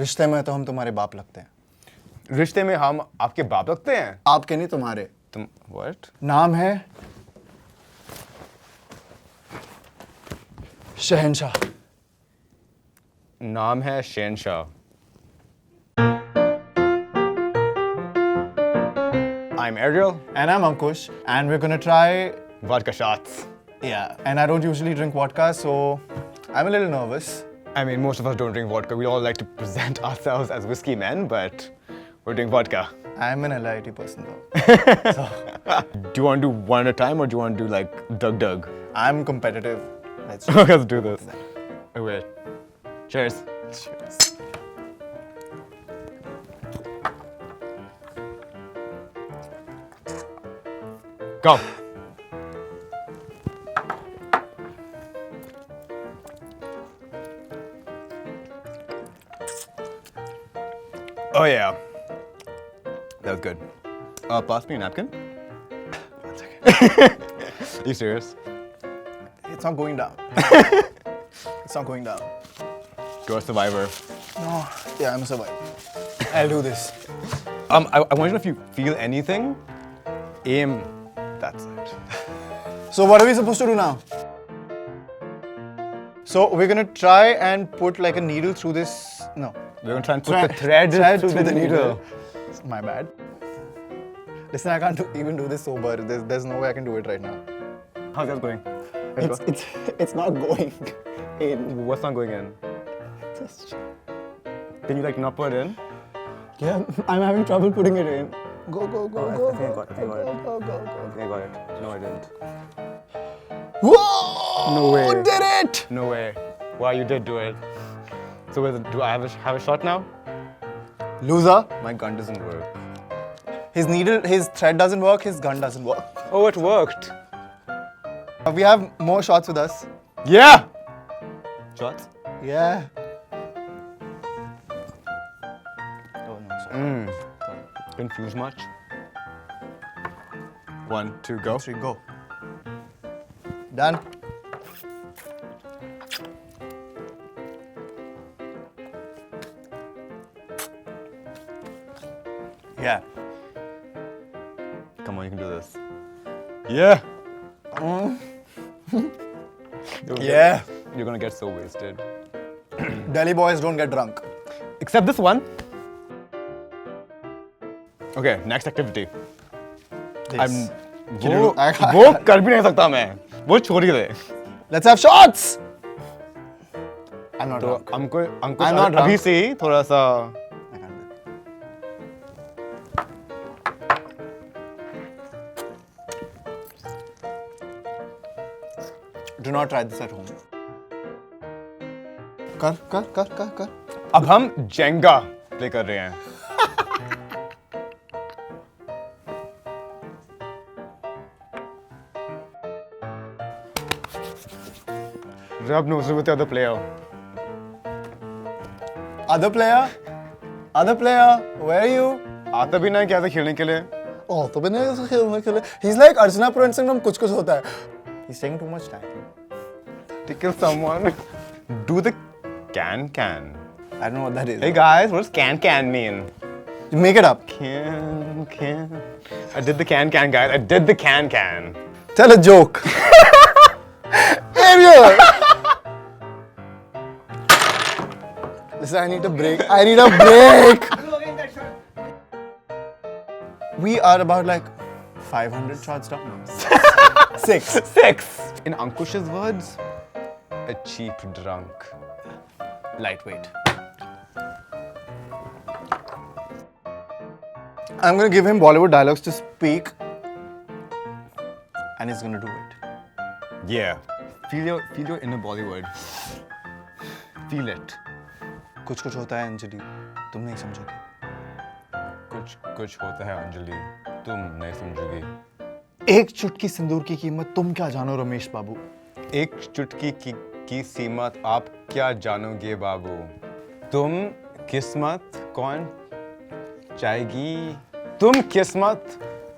रिश्ते में तो हम तुम्हारे बाप लगते हैं। रिश्ते में हम आपके बाप लगते हैं? आपके नहीं, तुम्हारे। तुम व्हाट? नाम है शहनशाह। नाम है शहनशाह। I'm Ariel. And I'm Ankush, and we're gonna try. Vodka shots. Yeah, and I don't usually drink vodka, so I'm a little nervous. I mean, most of us don't drink vodka. We all like to present ourselves as whiskey men, but we're doing vodka. I'm an LIT person though. So Do you want to do one at a time, or do you want to do like Doug? I'm competitive. Let's Let's do this. Oh, wait. Cheers. Cheers. Go. Oh yeah. That was good. Pass me a napkin. One second. Are you serious? It's not going down. It's not going down. You're a survivor. No. Yeah, I'm a survivor. I'll do this. I want to know if you feel anything. Aim. That's it. So what are we supposed to do now? So we're gonna try and put like a needle through this. No. We're gonna try and put the thread through the needle. My bad. Listen, I can't even do this sober. There's no way I can do it right now. How's that going? It's not going in. What's not going in? Just, Can you like not put it in? yeah, I'm having trouble putting it in. Go, go, go, I go, think I go, got it, I think I got it. go, go, go. Okay, I got it. No, I didn't. Whoa! No way. Did it! No way. Wow, you did do it. So do I have a shot now? Loser. My gun doesn't work. His thread doesn't work, his gun doesn't work. Oh, it worked. We have more shots with us. Yeah. Shots? Yeah. Oh no, sorry. Confused much? 1, 2, go. 3, go. Done. Yeah. Come on, you can do this. Yeah. Yeah. You're gonna get so wasted. Delhi boys don't get drunk. Except this one. Okay, next activity. This. वो कर भी नहीं सकता मैं. वो छोड़ ही दे. Let's have shots. I'm not तो drunk. हमको I'm not drunk. अभी से ही थोड़ा सा. I can't do it. Do not try this at home. कर. अब हम जेंगा प्ले कर रहे हैं. Rub noses with the other player. Other player, where are you? आता भी नहीं क्या था खेलने के लिए. Oh, तो मैंने ऐसे खेलने के लिए. He's like Archana Puran Singh from कुछ होता है. He's taking too much time. To kill someone. Do the can. I don't know what that is. Hey guys, what does can mean? Make it up. Can. I did the can, guys. I did the can. Tell a joke. Ariel! Listen, I need a break. We are about like 500 shots down. Six. In Ankush's words, a cheap drunk. Lightweight. I'm gonna give him Bollywood dialogues to speak, and he's gonna do it. Yeah. Feel your inner Bollywood. Feel it. कुछ होता है अंजलि, तुम नहीं समझोगे. कुछ होता है अंजलि, तुम नहीं समझोगी. एक चुटकी सिंदूर की कीमत तुम क्या जानो रमेश बाबू. एक चुटकी की कीमत आप क्या जानोगे बाबू. तुम किस्मत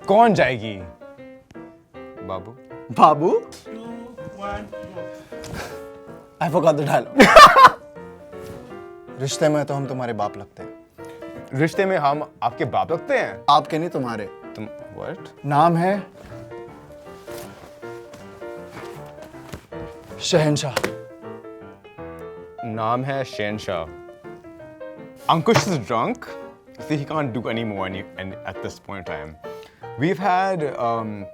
कौन जाएगी. बाबू. Babu? 2, 1, go. I forgot the dialogue. रिश्ते में तो हम तुम्हारे बाप लगते हैं। रिश्ते में हम आपके बाप लगते हैं? आपके नहीं, तुम्हारे। तुम what? नाम है शहनशाह। नाम है शहनशाह। Ankush is drunk. See, he can't do any more at this point in time. We've had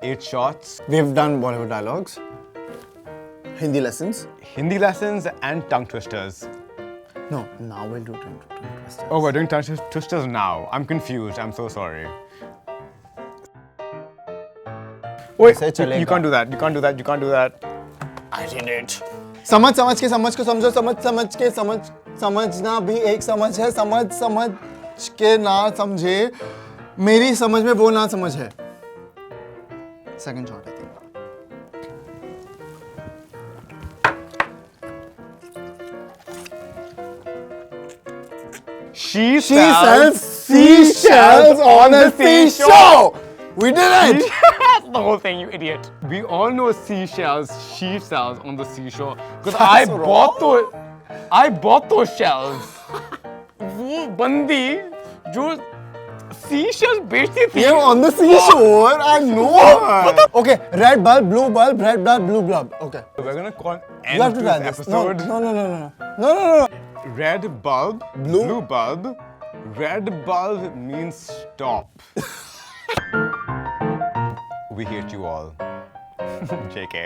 8 shots, We've done Bollywood dialogues, Hindi lessons. Hindi lessons, and tongue twisters. No, now we'll do tongue twisters. Oh, we're doing tongue twisters now. I'm confused. I'm so sorry. Wait, ऐसे you चलेगा। can't do that. You can't do that. You can't do that. I did it. समझ के समझ को समझो, समझ के समझना भी एक समझ है, समझ के ना समझे, मेरी समझ में वो ना समझ है। Second shot, I think. She She sells seashells on a seashore. We did it. That's the whole thing, you idiot. We all know seashells, she sells on the seashore. Because I bought those shells. वो बंदी जो seashells बेचती थी. Yeah, on the seashore. I know her. Okay, red bulb, blue bulb, red bulb, blue bulb. Okay. We're gonna call You have end to this try this. No, episode. no. Red bulb, Blue- blue bulb. Red bulb means stop. We hate you all. JK.